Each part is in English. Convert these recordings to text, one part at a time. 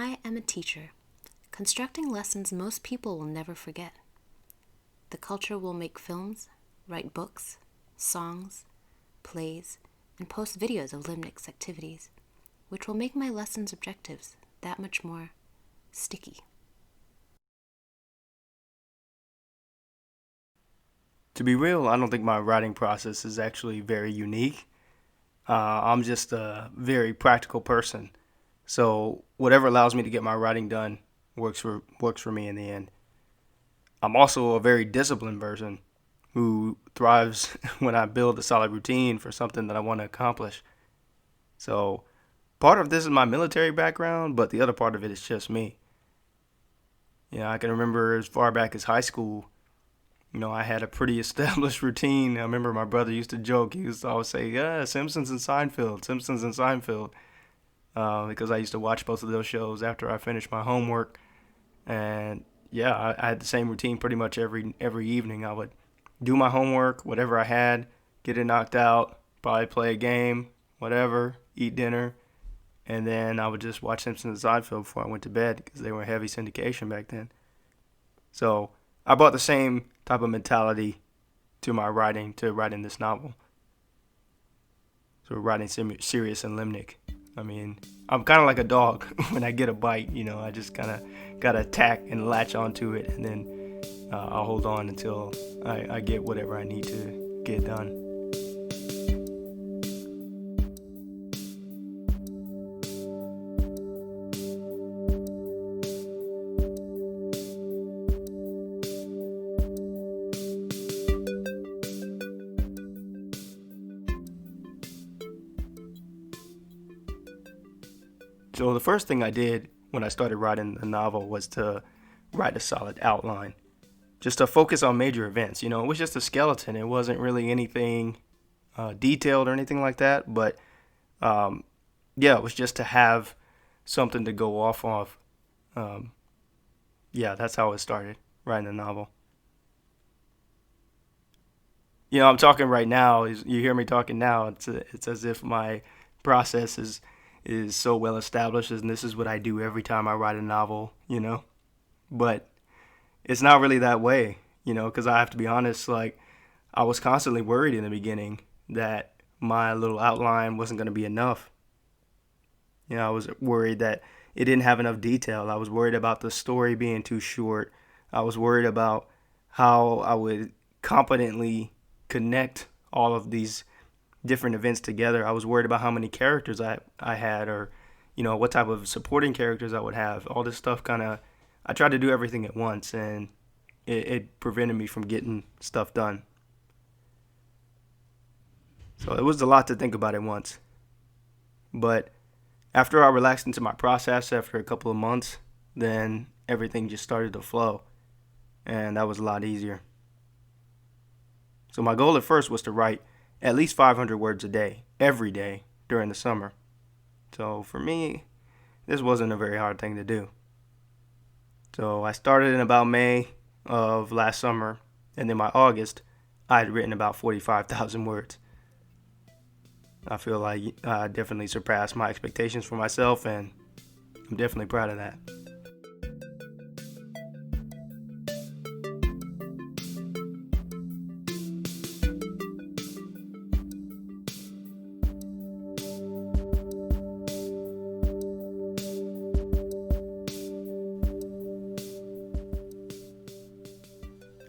I am a teacher, constructing lessons most people will never forget. The culture will make films, write books, songs, plays, and post videos of Limnic's activities, which will make my lessons' objectives that much more sticky. To be real, I don't think my writing process is actually very unique. I'm just a very practical person, so whatever allows me to get my writing done works for me in the end. I'm also a very disciplined person who thrives when I build a solid routine for something that I want to accomplish. So part of this is my military background, but the other part of it is just me. I can remember as far back as high school. I had a pretty established routine. I remember my brother used to joke. He used to always say, "Yeah, Simpsons and Seinfeld, Simpsons and Seinfeld," because I used to watch both of those shows after I finished my homework. And yeah, I had the same routine pretty much every evening. I would do my homework, whatever I had, get it knocked out, probably play a game, whatever, eat dinner, and then I would just watch Simpsons and Seinfeld before I went to bed because they were heavy syndication back then. So I brought the same type of mentality to my writing, to writing this novel. So writing Sirius and Limnick. I mean, I'm kind of like a dog. When I get a bite, I just kind of got to attack and latch onto it, and then I'll hold on until I get whatever I need to get done. So the first thing I did when I started writing the novel was to write a solid outline, just to focus on major events. It was just a skeleton. It wasn't really anything detailed or anything like that. But yeah, it was just to have something to go off of. Um, yeah, that's how it started writing the novel. I'm talking right now. You hear me talking now. It's as if my process is so well established, and this is what I do every time I write a novel. But it's not really that way. Because I have to be honest. Like, I was constantly worried in the beginning that my little outline wasn't going to be enough. I was worried that it didn't have enough detail. I was worried about the story being too short. I was worried about how I would competently connect all of these different events together. I was worried about how many characters I had, or what type of supporting characters I would have. All this stuff kind of, I tried to do everything at once, and it prevented me from getting stuff done. So it was a lot to think about at once. But after I relaxed into my process after a couple of months, then everything just started to flow, and that was a lot easier. So my goal at first was to write at least 500 words a day, every day during the summer. So for me, this wasn't a very hard thing to do. So I started in about May of last summer, and then by August, I had written about 45,000 words. I feel like I definitely surpassed my expectations for myself, and I'm definitely proud of that.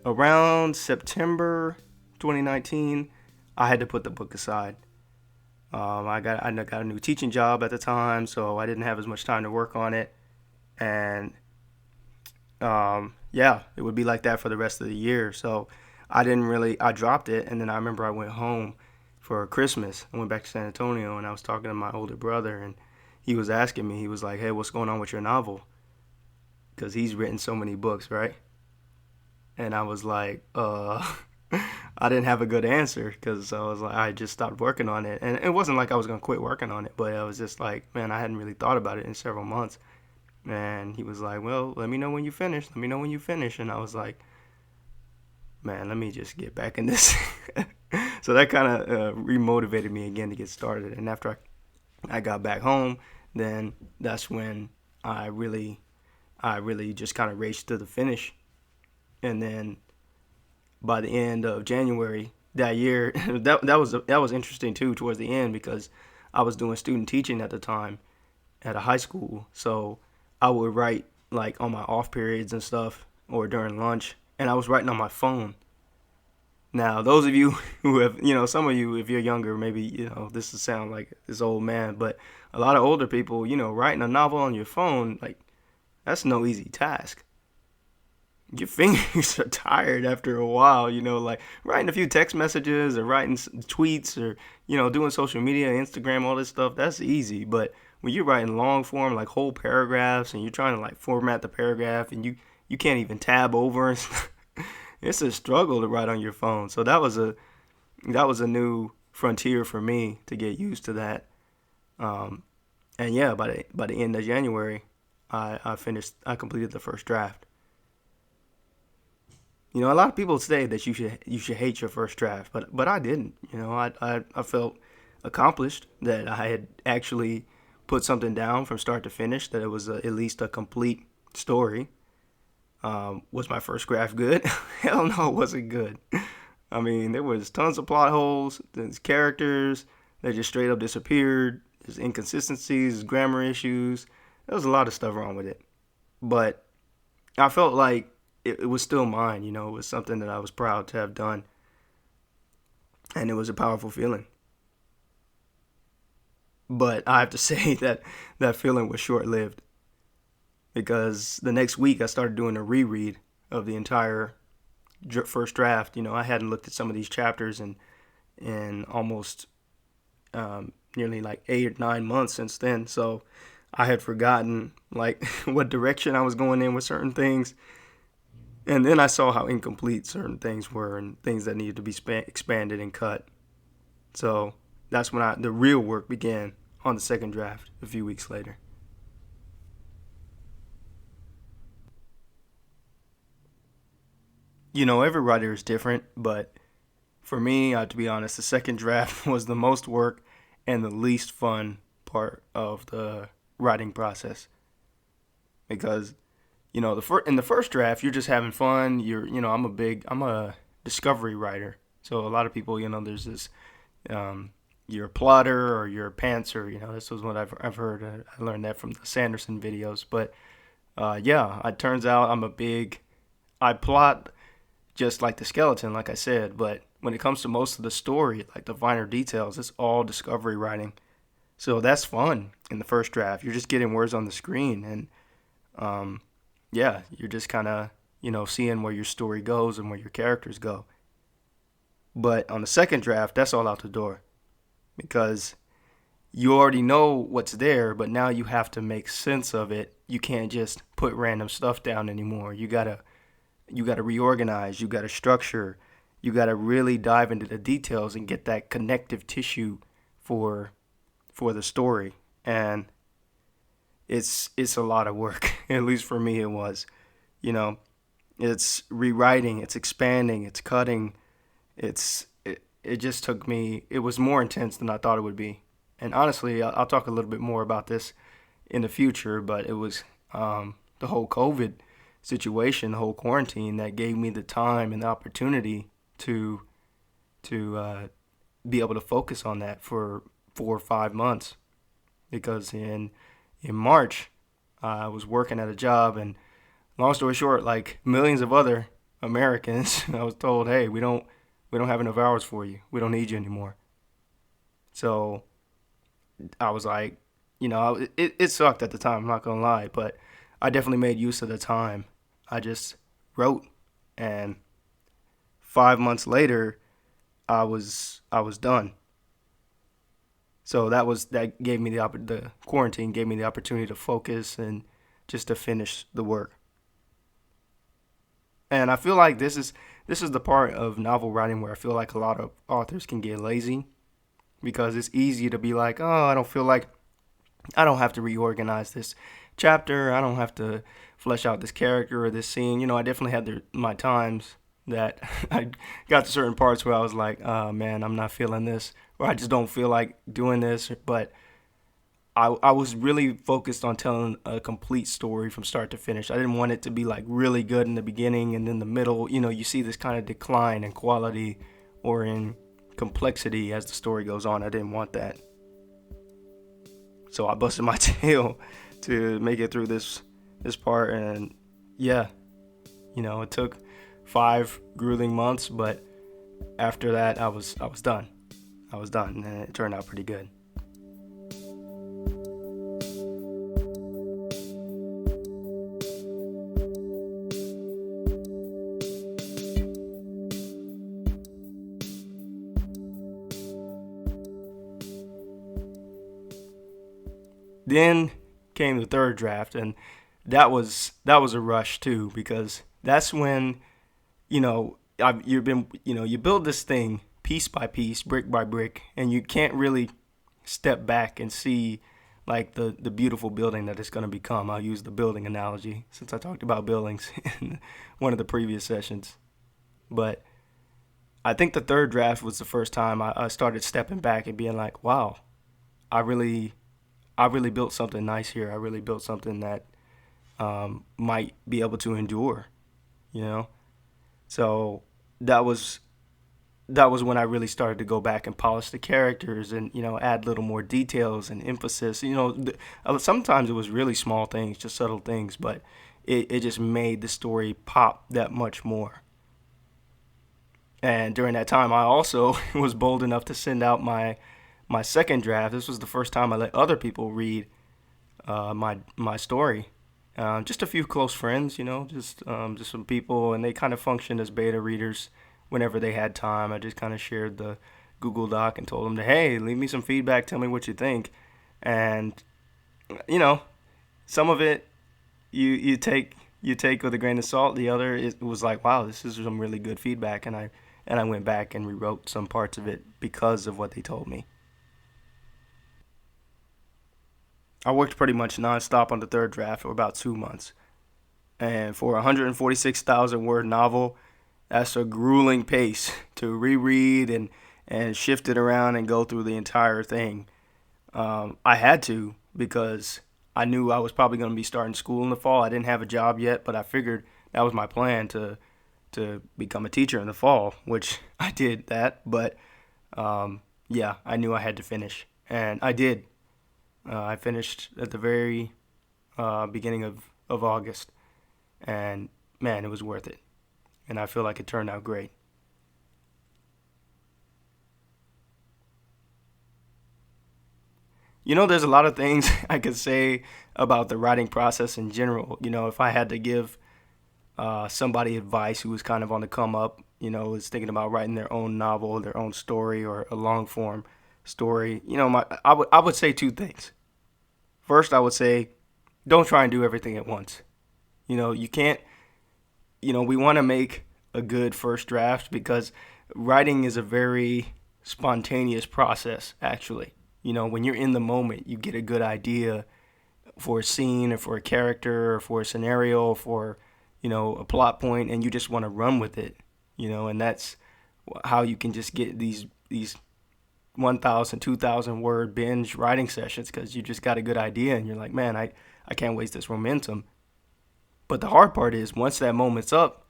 Around September 2019, I had to put the book aside. I got a new teaching job at the time, so I didn't have as much time to work on it, and yeah, it would be like that for the rest of the year. So I dropped it, and then I remember I went home for Christmas. I went back to San Antonio, and I was talking to my older brother, and he was asking me. He was like, "Hey, what's going on with your novel?" Because he's written so many books, right? And I was like, I didn't have a good answer because I was like, I just stopped working on it. And it wasn't like I was going to quit working on it, but I was just like, man, I hadn't really thought about it in several months. And he was like, well, let me know when you finish. Let me know when you finish. And I was like, man, let me just get back in this. So that kind of remotivated me again to get started. And after I got back home, then that's when I really I really just kind of raced to the finish. And then by the end of January that year, that was interesting too towards the end because I was doing student teaching at the time at a high school. So I would write like on my off periods and stuff or during lunch, and I was writing on my phone. Now, those of you who have, some of you, if you're younger, maybe, this will sound like this old man, but a lot of older people, writing a novel on your phone, like, that's no easy task. Your fingers are tired after a while, like writing a few text messages or writing tweets or, doing social media, Instagram, all this stuff, that's easy. But when you're writing long form, like whole paragraphs, and you're trying to like format the paragraph and you can't even tab over, it's a struggle to write on your phone. So that was a new frontier for me to get used to that. Um, and yeah, by the end of January, I completed the first draft. A lot of people say that you should hate your first draft, but I didn't. I felt accomplished that I had actually put something down from start to finish. That it was at least a complete story. Was my first draft good? Hell no, it wasn't good. I mean, there was tons of plot holes. There's characters that just straight up disappeared. There's inconsistencies, grammar issues. There was a lot of stuff wrong with it. But I felt like it was still mine. It was something that I was proud to have done. And it was a powerful feeling. But I have to say that that feeling was short lived because the next week I started doing a reread of the entire first draft. I hadn't looked at some of these chapters in almost nearly like 8 or 9 months since then. So I had forgotten like what direction I was going in with certain things. And then I saw how incomplete certain things were and things that needed to be expanded and cut. So that's when the real work began on the second draft a few weeks later. Every writer is different, but for me, to be honest, the second draft was the most work and the least fun part of the writing process because in the first draft you're just having fun. I'm a discovery writer, so a lot of people, there's this you're a plotter or you're a pantser. This was what I've heard. I learned that from the Sanderson videos, but yeah, it turns out I plot just like the skeleton, like I said, but when it comes to most of the story, like the finer details, it's all discovery writing. So that's fun in the first draft. You're just getting words on the screen, and yeah, you're just kind of, seeing where your story goes and where your characters go. But on the second draft, that's all out the door because you already know what's there, but now you have to make sense of it. You can't just put random stuff down anymore. You gotta reorganize, you gotta structure, you gotta really dive into the details and get that connective tissue for the story. And it's a lot of work. At least for me it was. You know, it's rewriting, it's expanding, it's cutting. It just took me. It was more intense than I thought it would be. And honestly, I'll talk a little bit more about this in the future. But it was the whole COVID situation, the whole quarantine, that gave me the time and the opportunity to be able to focus on that for 4 or 5 months. Because in March, I was working at a job, and long story short, like millions of other Americans, I was told, "Hey, we don't have enough hours for you. We don't need you anymore." So I was like, it sucked at the time. I'm not gonna lie, but I definitely made use of the time. I just wrote, and 5 months later, I was done. So that gave me the quarantine gave me the opportunity to focus and just to finish the work. And I feel like this is the part of novel writing where I feel like a lot of authors can get lazy because it's easy to be like, oh, I don't have to reorganize this chapter. I don't have to flesh out this character or this scene. I definitely had my times that I got to certain parts where I was like, oh man, I'm not feeling this, or I just don't feel like doing this. But I was really focused on telling a complete story from start to finish. I didn't want it to be like really good in the beginning and then the middle. You see this kind of decline in quality or in complexity as the story goes on. I didn't want that. So I busted my tail to make it through this part, and yeah, it took 5 grueling months, but after that I was done. I was done, and it turned out pretty good. Then came the third draft, and that was a rush too, because that's when you build this thing piece by piece, brick by brick, and you can't really step back and see like the beautiful building that it's going to become. I'll use the building analogy since I talked about buildings in one of the previous sessions. But I think the third draft was the first time I started stepping back and being like, wow, I really built something nice here. I really built something that might be able to endure, So that was when I really started to go back and polish the characters and, add little more details and emphasis. Sometimes it was really small things, just subtle things, but it just made the story pop that much more. And during that time, I also was bold enough to send out my second draft. This was the first time I let other people read my story. Just a few close friends, just some people, and they kind of functioned as beta readers whenever they had time. I just kind of shared the Google Doc and told them to, hey, leave me some feedback, tell me what you think. And, some of it you take with a grain of salt. The other, it was like, wow, this is some really good feedback. And I went back and rewrote some parts of it because of what they told me. I worked pretty much nonstop on the third draft for about 2 months. And for a 146,000 word novel, that's a grueling pace to reread and shift it around and go through the entire thing. I had to, because I knew I was probably going to be starting school in the fall. I didn't have a job yet, but I figured that was my plan to become a teacher in the fall, which I did that. But yeah, I knew I had to finish, and I did. I finished at the very beginning of August, and man, it was worth it. And I feel like it turned out great. There's a lot of things I could say about the writing process in general. If I had to give somebody advice who was kind of on the come up, was thinking about writing their own novel, their own story, or a long form story, I would say 2 things. First, I would say, don't try and do everything at once. You can't, we want to make a good first draft, because writing is a very spontaneous process, actually. When you're in the moment, you get a good idea for a scene or for a character or for a scenario or for, a plot point, and you just want to run with it, and that's how you can just get these 1,000, 2,000 word binge writing sessions, because you just got a good idea and you're like, man, I can't waste this momentum. But the hard part is, once that moment's up,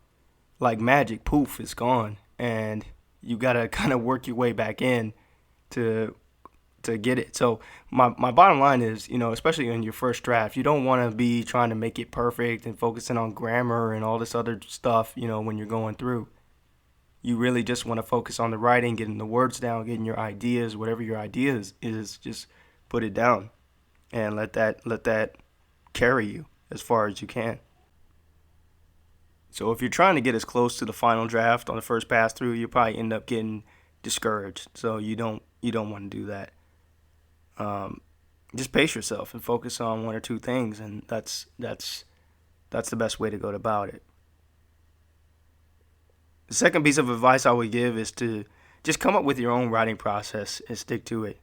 like magic, poof, it's gone. And you got to kind of work your way back in to get it. So my bottom line is, especially in your first draft, you don't want to be trying to make it perfect and focusing on grammar and all this other stuff, when you're going through. You really just want to focus on the writing, getting the words down, getting your ideas, whatever your ideas is, just put it down and let that carry you as far as you can. So if you're trying to get as close to the final draft on the first pass through, you'll probably end up getting discouraged. So you don't want to do that. Just pace yourself and focus on 1 or 2 things, and that's the best way to go about it. The second piece of advice I would give is to just come up with your own writing process and stick to it.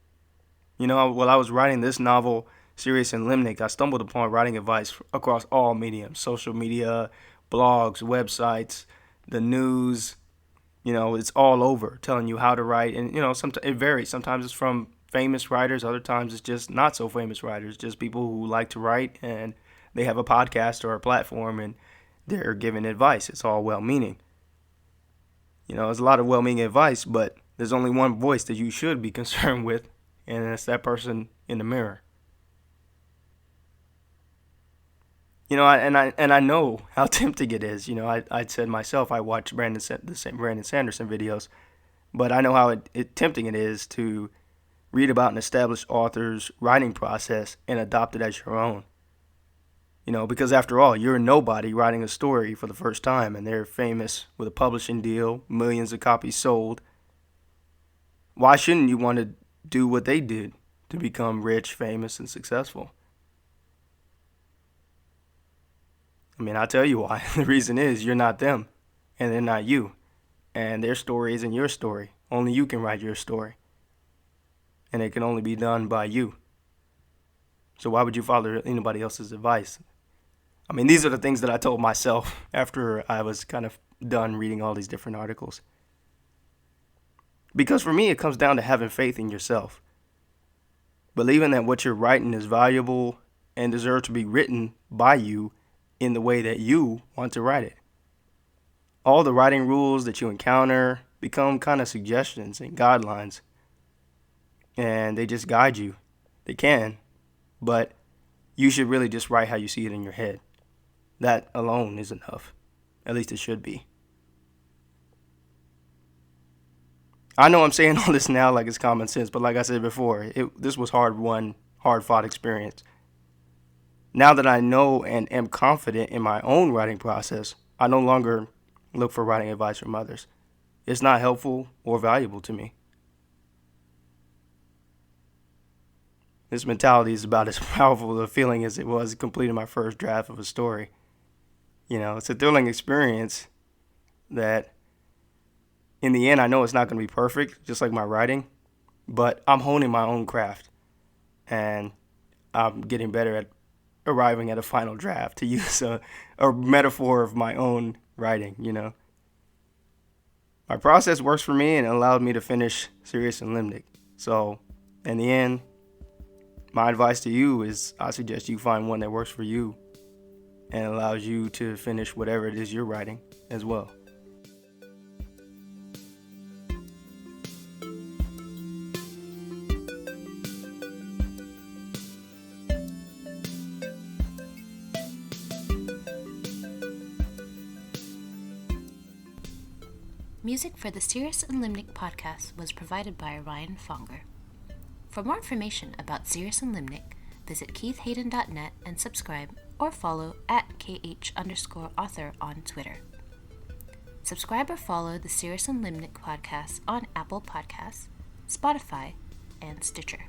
While I was writing this novel, Sirius and Limnic, I stumbled upon writing advice across all mediums: social media, blogs, websites, the news. It's all over telling you how to write. And, sometimes it varies. Sometimes it's from famous writers, other times it's just not so famous writers, just people who like to write and they have a podcast or a platform and they're giving advice. It's all well-meaning. There's a lot of well-meaning advice, but there's only one voice that you should be concerned with, and that's that person in the mirror. I know how tempting it is. I said myself, I watch Brandon Sanderson videos, but I know how tempting it is to read about an established author's writing process and adopt it as your own. Because after all, you're a nobody writing a story for the first time, and they're famous with a publishing deal, millions of copies sold. Why shouldn't you want to do what they did to become rich, famous, and successful? I'll tell you why. The reason is you're not them, and they're not you. And their story isn't your story. Only you can write your story. And it can only be done by you. So why would you follow anybody else's advice? These are the things that I told myself after I was kind of done reading all these different articles. Because for me, it comes down to having faith in yourself. Believing that what you're writing is valuable and deserves to be written by you in the way that you want to write it. All the writing rules that you encounter become kind of suggestions and guidelines. And they just guide you. They can. But you should really just write how you see it in your head. That alone is enough. At least it should be. I know I'm saying all this now like it's common sense, but like I said before, this was hard-won, hard-fought experience. Now that I know and am confident in my own writing process, I no longer look for writing advice from others. It's not helpful or valuable to me. This mentality is about as powerful a feeling as it was completing my first draft of a story. It's a thrilling experience that in the end, I know it's not going to be perfect, just like my writing, but I'm honing my own craft and I'm getting better at arriving at a final draft, to use a metaphor of my own writing, My process works for me and it allowed me to finish Sirius and Limnic. So in the end, my advice to you is I suggest you find one that works for you and allows you to finish whatever it is you're writing as well. Music for the Sirius and Limnic podcast was provided by Ryan Fonger. For more information about Sirius and Limnic, visit keithhayden.net and subscribe or follow @KH_author on Twitter. Subscribe or follow the Sirius and Limnic podcast on Apple Podcasts, Spotify, and Stitcher.